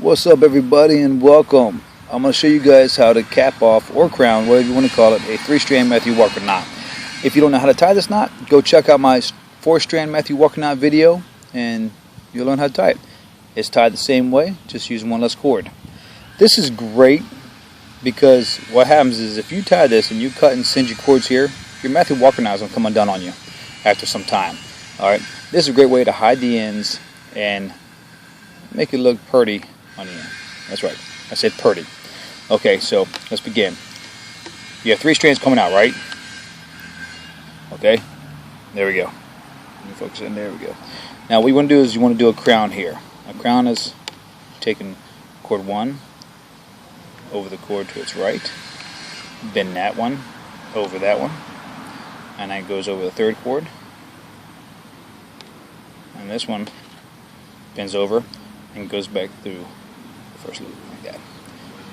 What's up, everybody, and welcome. I'm going to show you guys how to cap off or crown, whatever you want to call it, a 3-strand Matthew Walker knot. If you don't know how to tie this knot, go check out my 4-strand Matthew Walker knot video and you'll learn how to tie it. It's tied the same way, just using one less cord. This is great because what happens is if you tie this and you cut and singe your cords here, your Matthew Walker knot is going to come undone on you after some time. Alright, this is a great way to hide the ends and make it look pretty on the end. That's right, I said pretty. Okay, so let's begin. You have 3 strands coming out, right? Okay, there we go. Let me focus in, there we go. Now what you want to do is you want to do a crown here. A crown is taking cord 1 over the cord to its right, bend that one over that one, and then it goes over the 3rd cord, and this one bends over and goes back through the first loop like that.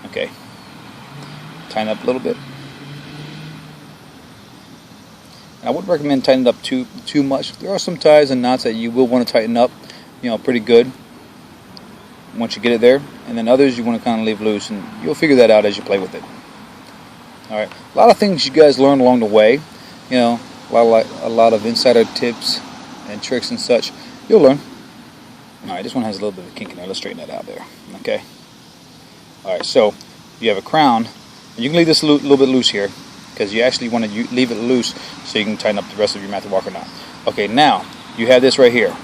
Okay, tighten up a little bit. I wouldn't recommend tightening up too much. There are some ties and knots that you will want to tighten up, pretty good once you get it there, and then others you want to kind of leave loose, and you'll figure that out as you play with it. All right, a lot of things you guys learn along the way, a lot of insider tips and tricks and such. You'll learn. All right, this one has a little bit of a kink in there. Let's straighten that out there. Okay. All right, so you have a crown, and you can leave this a little bit loose here because you actually want to leave it loose so you can tighten up the rest of your Matthew Walker knot. Okay, now you have this right here.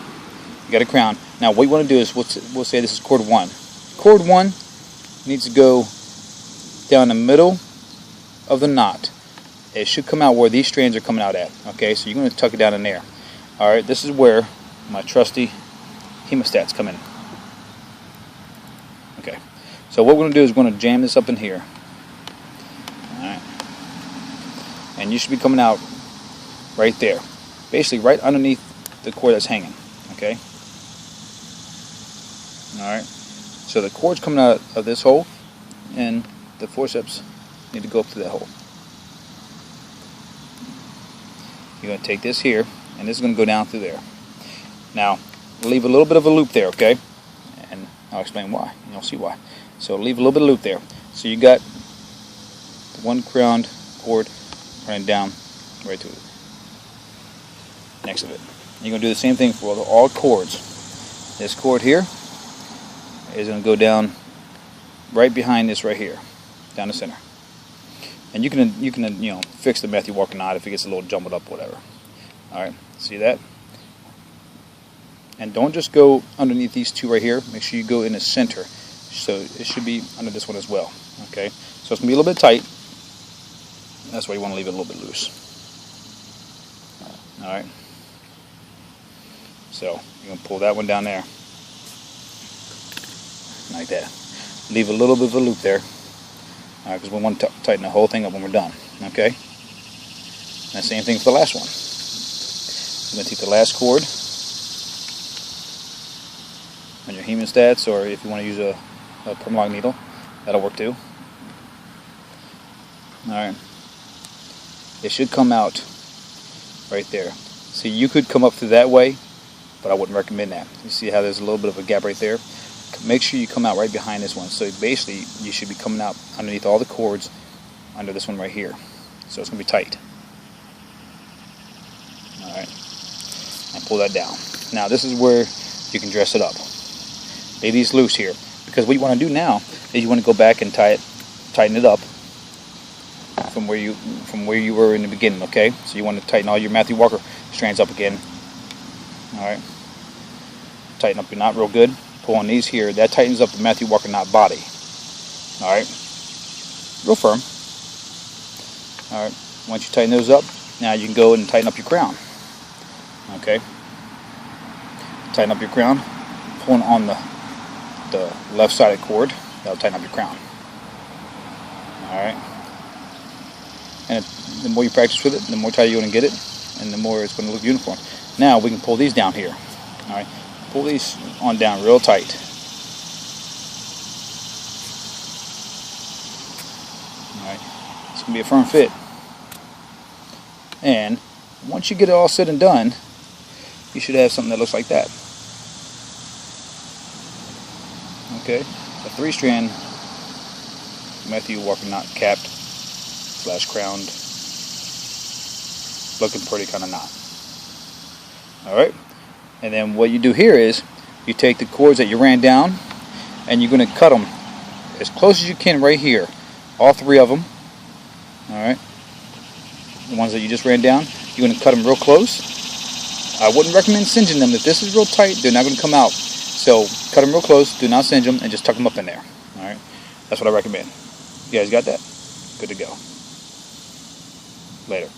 You got a crown. Now what you want to do is we'll say this is cord 1. Cord 1 needs to go down the middle of the knot. It should come out where these strands are coming out at. Okay, so you're going to tuck it down in there. All right, this is where my trusty hemostats come in. Okay, so what we're going to do is we're going to jam this up in here. Alright, and you should be coming out right there, basically right underneath the cord that's hanging. Okay, alright, so the cord's coming out of this hole and the forceps need to go up to that hole. You're going to take this here and this is going to go down through there. Now leave a little bit of a loop there, okay? And I'll explain why. You'll see why. So leave a little bit of loop there. So you got the one crowned cord running down right to it, next to it. You're going to do the same thing for all cords. This cord here is going to go down right behind this right here, down the center. And you can fix the Matthew Walker knot if it gets a little jumbled up, whatever. All right, see that? And don't just go underneath these 2 right here. Make sure you go in the center. So it should be under this one as well. Okay? So it's going to be a little bit tight. That's why you want to leave it a little bit loose. Alright? So you're going to pull that one down there. Like that. Leave a little bit of a loop there. Alright, because we want to tighten the whole thing up when we're done. Okay? And the same thing for the last one. I'm going to take the last cord on your hemostats, or if you want to use a permalog needle, that'll work too. Alright, it should come out right there. See, you could come up through that way, but I wouldn't recommend that. You see how there's a little bit of a gap right there? Make sure you come out right behind this one. So basically you should be coming out underneath all the cords under this one right here, so it's going to be tight. Alright, and pull that down. Now this is where you can dress it up. Leave these loose here, because what you want to do now is you want to go back and tighten it up from where you were in the beginning. Okay, so you want to tighten all your Matthew Walker strands up again. All right, tighten up your knot real good. Pull on these here. That tightens up the Matthew Walker knot body. All right, real firm. All right, once you tighten those up, now you can go and tighten up your crown. Okay, tighten up your crown, pulling on the left-sided cord. That'll tighten up your crown. Alright. And the more you practice with it, the more tight you're going to get it, and the more it's going to look uniform. Now we can pull these down here. Alright. Pull these on down real tight. Alright. It's going to be a firm fit. And once you get it all said and done, you should have something that looks like that. Okay, a 3-strand Matthew Walker knot, capped / crowned, looking pretty kind of knot. Alright, and then what you do here is you take the cords that you ran down and you're going to cut them as close as you can right here, all 3 of them. Alright, the ones that you just ran down, you're going to cut them real close. I wouldn't recommend singeing them. If this is real tight, they're not going to come out. So cut them real close, do not singe them, and just tuck them up in there. Alright, that's what I recommend. You guys got that? Good to go. Later.